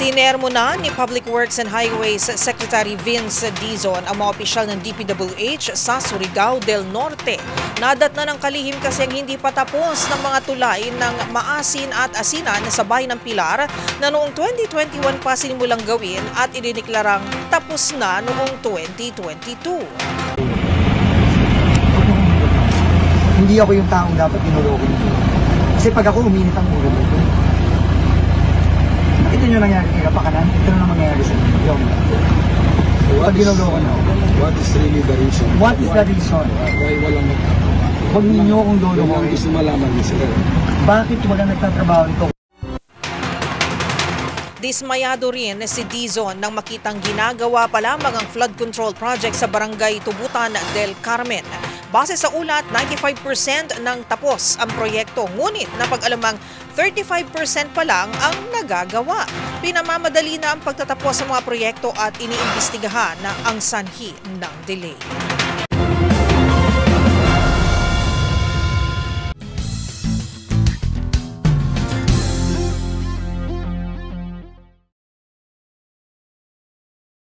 Sinermo na ni Public Works and Highways Secretary Vince Dizon ang mga opisyal ng DPWH sa Surigao del Norte. Nadat na ng kalihim kasi ang hindi pa tapos ng mga tulay ng Maasin at Asinan sa bayan ng Pilar na noong 2021 pa sinimulang gawin at idineklarang tapos na noong 2022. Hindi ako yung taong dapat inuloko nito. Kasi pag ako uminit ang ulo nito, ito yung nangyari kay Kapakanan, ito na mangyayari sa inyo. Pag ginuloko nyo. What is really the reason? What is the reason? Why walang nagtatrabaho? Huwag ninyo akong lulukoy. Yung gusto malaman niyo sila. Bakit walang nagtatrabaho nito? Dismayado rin si Dizon nang makitang ginagawa pa lamang ang flood control project sa barangay Tubutan del Carmen. Base sa ulat, 95% ng tapos ang proyekto, ngunit napag-alamang 35% pa lang ang nagagawa. Pinamamadali na ang pagtatapos sa mga proyekto at iniimbestigahan na ang sanhi ng delay.